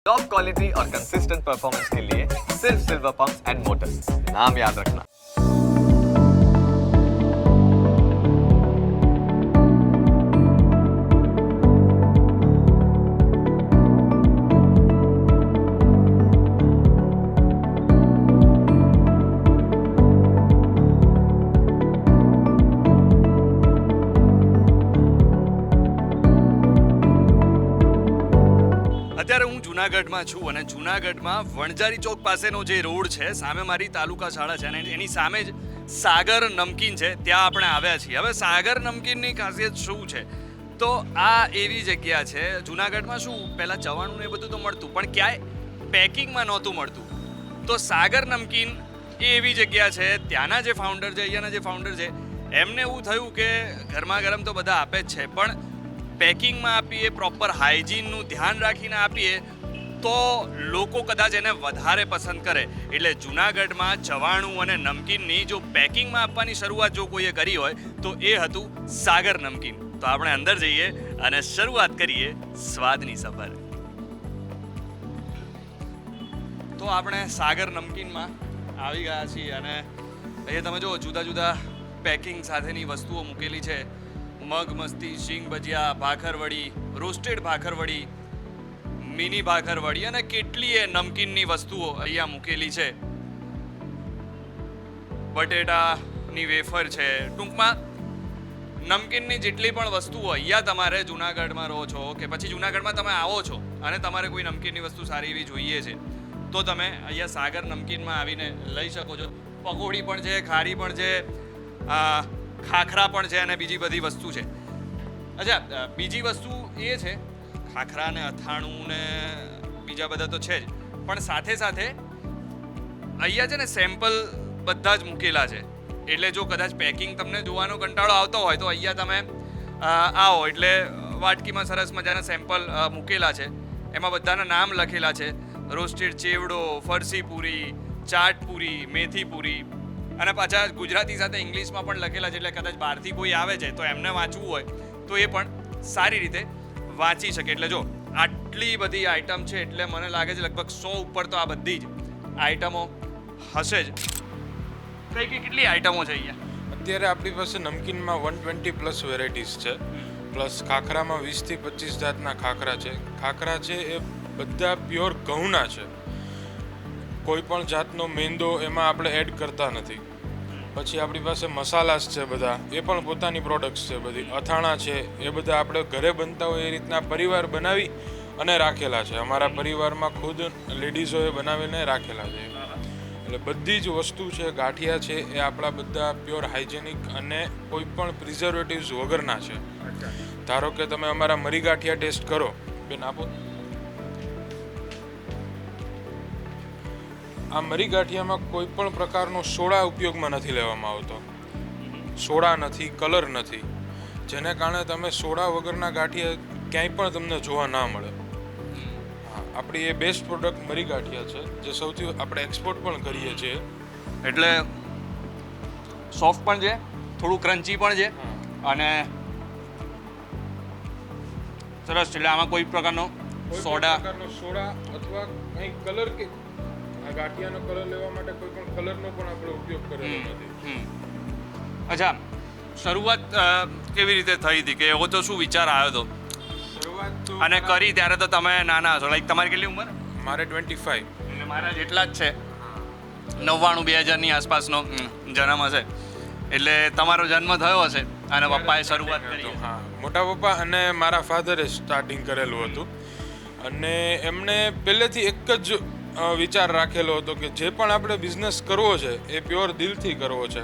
Top quality और consistent performance के लिए सिर्फ सिल्वर पंप्स एंड मोटर्स, नाम याद रखना। અત્યારે હું જુનાગઢમાં છું અને જુનાગઢમાં વણઝારી ચોક પાસેનો જે રોડ છે, સામે મારી તાલુકા શાળા છે અને એની સામે જ સાગર નમકીન છે, ત્યાં આપણે આવ્યા છીએ. હવે સાગર નમકીનની ખાસિયત શું છે? તો આ એવી જગ્યા છે, જુનાગઢમાં શું પહેલાં ચવાણું ને એ બધું તો મળતું, પણ ક્યાંય પેકિંગમાં નહોતું મળતું. તો સાગર નમકીન એ એવી જગ્યા છે, ત્યાંના જે ફાઉન્ડર છે, અહીંયાના જે ફાઉન્ડર છે, એમને એવું થયું કે ગરમા ગરમ તો બધા આપે જ છે, પણ પેકિંગમાં આપીએ, પ્રોપર હાઇજીનનું ધ્યાન રાખીને આપીએ તો લોકો કદાચ એને વધારે પસંદ કરે. એટલે જુનાગઢમાં ચવાણું અને નમકીનની જો પેકિંગમાં આપવાની શરૂઆત જો કોઈએ કરી હોય તો એ હતું સાગર નમકીન. તો આપણે અંદર જઈએ અને શરૂઆત કરીએ સ્વાદની સફર. તો આપણે સાગર નમકીનમાં આવી ગયા છીએ અને અહીંયા તમે જો જુદા જુદા પેકિંગ સાથેની વસ્તુઓ મૂકેલી છે. મગ મસ્તી, શીંગ ભજીયા, ભાખરવડી, રોસ્ટેડ ભાખરવડી, મિની ભાખરવડી અને કેટલીય નમકીનની વસ્તુઓ અહીંયા મૂકેલી છે. બટેટાની વેફર છે. ટૂંકમાં નમકીનની જેટલી પણ વસ્તુઓ અહીંયા તમારે જુનાગઢમાં રહો છો કે પછી જુનાગઢમાં તમે આવો છો અને તમારે કોઈ નમકીનની વસ્તુ સારી એવી જોઈએ છે તો તમે અહીંયા સાગર નમકીનમાં આવીને લઈ શકો છો. પકોડી પણ છે, ખારી પણ છે, ખાખરા પણ છે અને બીજી બધી વસ્તુ છે. અચ્છા, બીજી વસ્તુ એ છે, ખાખરા ને અથાણું ને બીજા બધા તો છે જ, પણ સાથે સાથે અહીંયા છે ને સેમ્પલ બધા જ મૂકેલા છે. એટલે જો કદાચ પેકિંગ તમને જોવાનો કંટાળો આવતો હોય તો અહીંયા તમે આવો એટલે વાટકીમાં સરસ મજાના સેમ્પલ મૂકેલા છે. એમાં બધાના નામ લખેલા છે. રોસ્ટેડ ચેવડો, ફરસી પૂરી, ચાટ પૂરી, મેથી પૂરી અને પાછા ગુજરાતી સાથે ઇંગ્લિશમાં પણ લખેલા છે. એટલે કદાચ બહારથી કોઈ આવે છે તો એમને વાંચવું હોય તો એ પણ સારી રીતે વાંચી શકે. એટલે જો આટલી બધી આઈટમ છે એટલે મને લાગે છે લગભગ 100 ઉપર તો આ બધી જ આઈટમો હશે જ. કેટલી આઈટમો છે અહીંયા? અત્યારે આપણી પાસે નમકીનમાં 120 પ્લસ વેરાયટીઝ છે. પ્લસ ખાખરામાં 20 થી 25 જાતના ખાખરા છે. ખાખરા છે એ બધા પ્યોર ઘઉંના છે. કોઈ પણ જાતનો મેંદો એમાં આપણે એડ કરતા નથી. પછી આપણી પાસે મસાલાસ છે બધા, એ પણ પોતાની પ્રોડક્ટ્સ છે બધી. અથાણા છે એ બધા આપણે ઘરે બનતા હોય એ રીતના પરિવાર બનાવી અને રાખેલા છે. અમારા પરિવારમાં ખુદ લેડીઝોએ બનાવીને રાખેલા છે. એટલે બધી જ વસ્તુ છે, ગાંઠિયા છે એ આપણા બધા પ્યોર હાઇજેનિક અને કોઈ પણ પ્રિઝર્વેટિવ્સ વગરના છે. ધારો કે તમે અમારા મરી ગાંઠિયા ટેસ્ટ કરો. બેન આપો. આ મરી ગાંઠિયામાં કોઈ પણ પ્રકારનો સોડા ઉપયોગમાં નથી લેવામાં આવતો. સોડા નથી, કલર નથી, જેને કારણે તમે સોડા વગરના ગાંઠિયા ક્યાંય પણ તમને જોવા ના મળે. આપણી એ બેસ્ટ પ્રોડક્ટ મરી ગાંઠિયા છે, જે સૌથી આપણે એક્સપોર્ટ પણ કરીએ છીએ. એટલે સોફ્ટ પણ છે, થોડું ક્રન્ચી પણ છે અને સરસ. એટલે આમાં કોઈ પ્રકારનો સોડા અથવા કંઈ કલર કે આ ગાંઠિયાનો કલર લેવા માટે કોઈ પણ કલરનો પણ આપણે ઉપયોગ કરેલો નથી. અચ્છા, શરૂઆત કેવી રીતે થઈ હતી કે એવો તો શું વિચાર આવ્યો હતો? શરૂઆત તો અને કરી ત્યારે તો તમે નાના છો. લાઈક તમારી કેટલી ઉંમર? મારે 25. એટલે મારા જેટલા જ છે. 99-2000ની આસપાસનો જન્મ હશે. એટલે તમારો જન્મ થયો હશે અને પપ્પાએ શરૂઆત કરી. હા, મોટા પપ્પા અને મારા ફાધરે સ્ટાર્ટિંગ કરેલું હતું અને એમને પહેલેથી એક જ વિચાર રાખેલો હતો કે જે પણ આપણે બિઝનેસ કરવો છે એ પ્યોર દિલથી કરવો છે.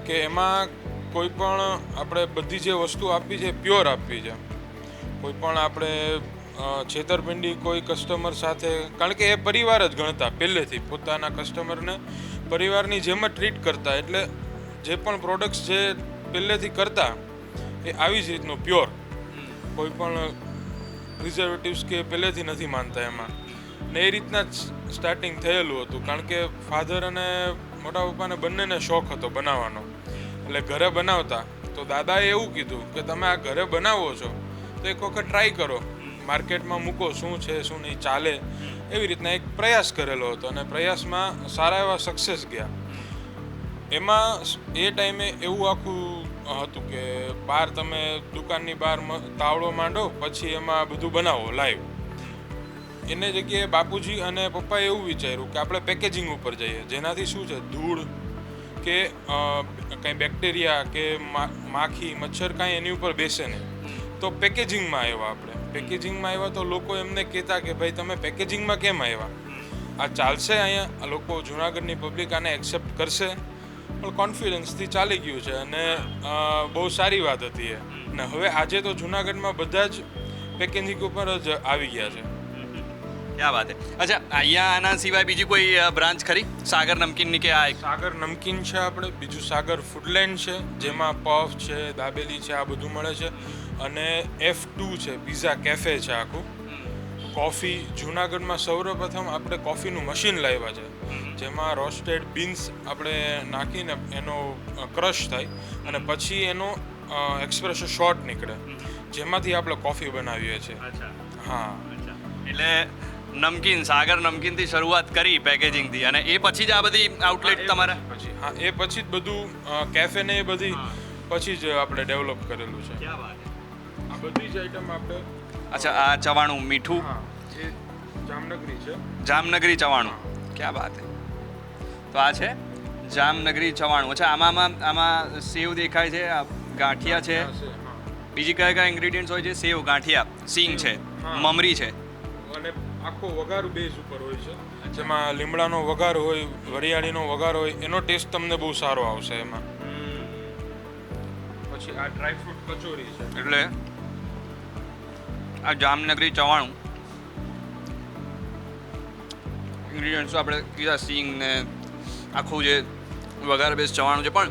કે એમાં કોઈ પણ આપણે બધી જે વસ્તુ આપવી છે પ્યોર આપવી છે. કોઈ પણ આપણે છેતરપિંડી કોઈ કસ્ટમર સાથે, કારણ કે એ પરિવાર જ ગણતા પહેલેથી, પોતાના કસ્ટમરને પરિવારની જેમ જ ટ્રીટ કરતા. એટલે જે પણ પ્રોડક્ટ્સ જે પહેલેથી કરતા એ આવી જ રીતનું પ્યોર, કોઈ પણ પ્રિઝર્વેટિવ્સ કે પહેલેથી નથી માનતા એમાં. ને એ રીતના જ સ્ટાર્ટિંગ થયેલું હતું. કારણ કે ફાધર અને મોટા પપ્પાને બંનેને શોખ હતો બનાવવાનો. એટલે ઘરે બનાવતા તો દાદાએ એવું કીધું કે તમે આ ઘરે બનાવો છો તો એક વખત ટ્રાય કરો. માર્કેટમાં મૂકો શું છે શું નહીં ચાલે એવી રીતના એક પ્રયાસ કરેલો હતો અને પ્રયાસમાં સારા એવા સક્સેસ ગયા. એમાં એ ટાઈમે એવું આખું હતું કે બહાર તમે દુકાનની બહાર તાવડો માંડો પછી એમાં બધું બનાવો લાઈવ. એને જગ્યાએ બાપુજી અને પપ્પાએ એવું વિચાર્યું કે આપણે પેકેજિંગ ઉપર જઈએ, જેનાથી શું છે ધૂળ કે કંઈ બેક્ટેરિયા કે માખી મચ્છર કાંઈ એની ઉપર બેસે નહીં. તો પેકેજિંગમાં આવ્યા આપણે. પેકેજિંગમાં આવ્યા તો લોકો એમને કહેતા કે ભાઈ તમે પેકેજિંગમાં કેમ આવ્યા, આ ચાલશે અહીંયા, આ લોકો જુનાગઢની પબ્લિક આને એક્સેપ્ટ કરશે. પણ કોન્ફિડન્સથી ચાલી ગયું છે અને બહુ સારી વાત હતી એ. અને હવે આજે તો જુનાગઢમાં બધા જ પેકેજિંગ ઉપર જ આવી ગયા છે. ક્યાં વાત છે. અચ્છા, અહીંયા આના સિવાય બીજી કોઈ બ્રાન્ચ ખરી સાગર નમકીનની કે આ એક? સાગર નમકીન છે આપણે, બીજું સાગર ફૂડલેન્ડ છે જેમાં પફ છે, દાબેલી છે, આ બધું મળે છે. અને F2 છે, પિઝા કેફે છે આખું. કોફી જુનાગઢમાં સૌપ્રથમ આપણે કોફીનું મશીન લાવ્યા છે જેમાં રોસ્ટેડ બીન્સ આપણે નાખીને એનો ક્રશ થાય અને પછી એનો એક્સપ્રેસો શોટ નીકળે જેમાંથી આપણે કોફી બનાવીએ છીએ. હા, એટલે નમકીન સાગર નમકીનથી શરૂઆત કરી પેકેજિંગથી અને એ પછી જ આ બધી આઉટલેટ તમારા પછી હા એ પછી જ બધું કેફે ને એ બધી પછી જ આપણે ડેવલપ કરેલું છે. આ બધી જ આઈટમ આપણે અચ્છા, આ ચવાણું મીઠું હા એ જામનગરી છે. જામનગરી ચવાણું, ક્યાં વાત છે. તો આ છે જામનગરી ચવાણું. અચ્છા, આમાં સેવ દેખાય છે, આ ગાંઠિયા છે, બીજી કયા કયા ઇન્ગ્રેડિયન્ટ્સ હોય છે? સેવ, ગાંઠિયા, સિંગ છે, મમરી છે અને આખો વઘાર બેઝ ઉપર હોય છે જેમાં લીમડાનો વઘાર હોય, વરિયાળીનો વઘાર હોય, એનો ટેસ્ટ તમને બહુ સારો આવશે એમાં. પછી આ ડ્રાયફ્રૂટ કચોરી છે. એટલે આ જામનગરી ચવાણું ઇન્ગ્રીડિયન્ટ્સ આપણે કીધા, સિંગ ને આખું જે વઘાર બેઝ ચવાણું છે, પણ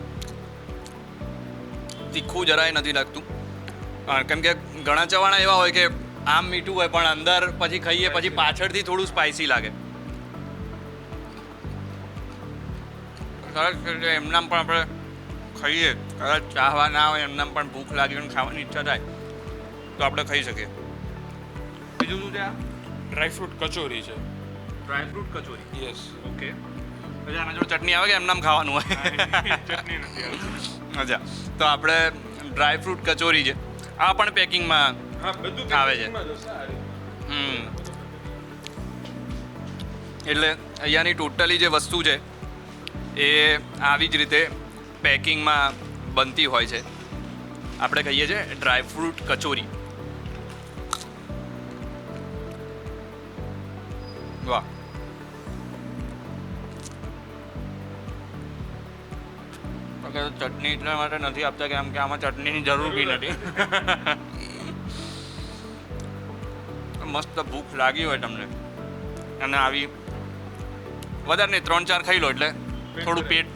તીખું જરાય નથી લાગતું. કેમ કે ઘણા ચવાણા એવા હોય કે આમ મીઠું હોય પણ અંદર પછી ખાઈએ પછી પાછળથી થોડું સ્પાઇસી લાગે. સરસ રીતે એમનામ પણ આપણે ખાઈએ, કદાચ ચાહવા ના હોય એમનામ પણ ભૂખ લાગી અને ખાવાની ઈચ્છા થાય તો આપણે ખાઈ શકીએ. બીજું શું છે? આ ડ્રાયફ્રૂટ કચોરી છે. ડ્રાયફ્રૂટ કચોરી. યસ. ઓકે. પછી આના જોડે ચટણી આવે કે એમનામ ખાવાનું હોય? ચટણી નથી આવતી. અચ્છા, તો આપણે ડ્રાયફ્રૂટ કચોરી છે, આ પણ પેકિંગમાં હા બધું આવે છે. એટલે અહીંયાની ટોટલી જે વસ્તુ છે એ આવી જ રીતે પેકિંગમાં બનતી હોય છે. આપણે કહીએ છીએ ડ્રાયફ્રૂટ કચોરી. વાહ, ચટણી એટલા માટે નથી આપતા કેમ કે આમાં ચટણીની જરૂર બી નથી. મસ્ત ભૂખ લાગી હોય તમને અને આવી વધારે નહીં 3-4 ખાઈ લો એટલે થોડું પેટ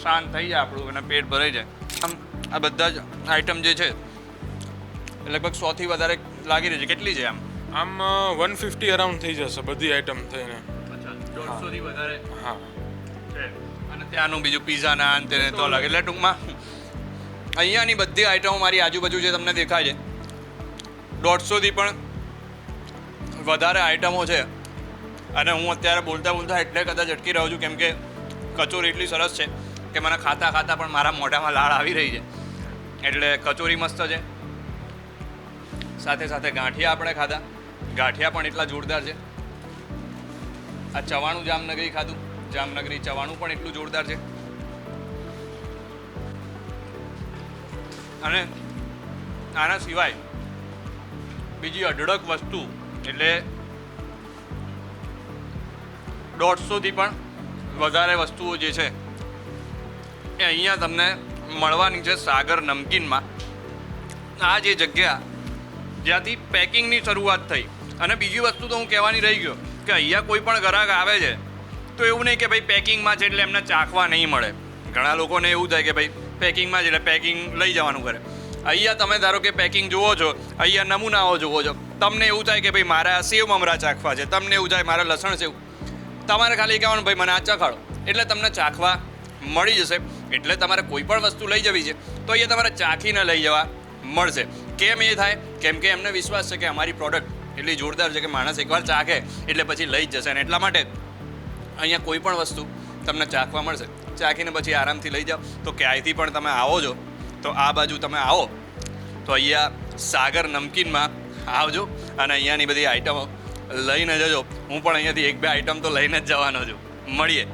શાંત થઈ જાય આપણું અને પેટ ભરાઈ જાય. આમ આ બધા જ આઈટમ જે છે લગભગ 100 થી વધારે લાગી રહી છે. કેટલી છે આમ? આમ 150 અરાઉન્ડ થઈ જશે બધી આઈટમ થઈને. અચ્છા, 150 થી વધારે હા છે. અને ત્યાંનું બીજું પીઝા ના અંતે તો અલગ. એટલે ટૂંકમાં અહીંયાની બધી આઈટમો મારી આજુબાજુ જે તમને દેખાય છે 150 થી પણ વધારે આઈટમો છે. અને હું અત્યારે બોલતા બોલતા એટલે કદાચ અટકી રહ્યો છું કેમ કે કચોરી એટલી સરસ છે કે મને ખાતા ખાતા પણ મારા મોઢામાં લાળ આવી રહી છે. એટલે કચોરી મસ્ત છે. સાથે સાથે ગાંઠિયા આપણે ખાધા, ગાંઠિયા પણ એટલા જોરદાર છે. આ ચવાણું જામનગરી ખાધું, જામનગરી ચવાણું પણ એટલું જોરદાર છે. અને આના સિવાય બીજી અઢળક વસ્તુ એટલે 150 થી પણ વધારે વસ્તુઓ જે છે એ અહીંયા તમને મળવાની છે સાગર નમકીનમાં. આ જે જગ્યા જ્યાંથી પેકિંગની શરૂઆત થઈ. અને બીજી વસ્તુ તો હું કહેવાની રહી ગયો કે અહીંયા કોઈ પણ ગ્રાહક આવે છે તો એવું નહીં કે ભાઈ પેકિંગમાં છે એટલે એમને ચાખવા નહીં મળે. ઘણા લોકોને એવું થાય કે ભાઈ પેકિંગમાં છે એટલે પેકિંગ લઈ જવાનું કરે. અહીંયા તમે ધારો કે પેકિંગ જુઓ છો, અહીંયા નમૂનાઓ જુઓ છો, તમને એવું થાય કે ભાઈ મારે આ સેવ મમરા ચાખવા છે, તમને એવું થાય મારે લસણ સેવ, તમારે ખાલી કહેવાનું ભાઈ મને આ ચાખાડો એટલે તમને ચાખવા મળી જશે. એટલે તમારે કોઈ પણ વસ્તુ લઈ જવી છે તો અહીંયા તમારે ચાખીને લઈ જવા મળશે. કેમ એ થાય? કેમ કે એમને વિશ્વાસ છે કે અમારી પ્રોડક્ટ એટલી જોરદાર છે કે માણસ એકવાર ચાખે એટલે પછી લઈ જ જશે. અને એટલા માટે અહીંયા કોઈ પણ વસ્તુ તમને ચાખવા મળશે, ચાખીને પછી આરામથી લઈ જાઓ. તો ક્યાંયથી પણ તમે આવો છો તો આ બાજુ તમે આવો તો અહીંયા સાગર નમકીનમાં આવજો અને અહીંયાની બધી આઈટમો લઈને જજો. હું પણ અહીંયાથી 1-2 આઈટમ તો લઈને જ જવાનો છું. મળીએ.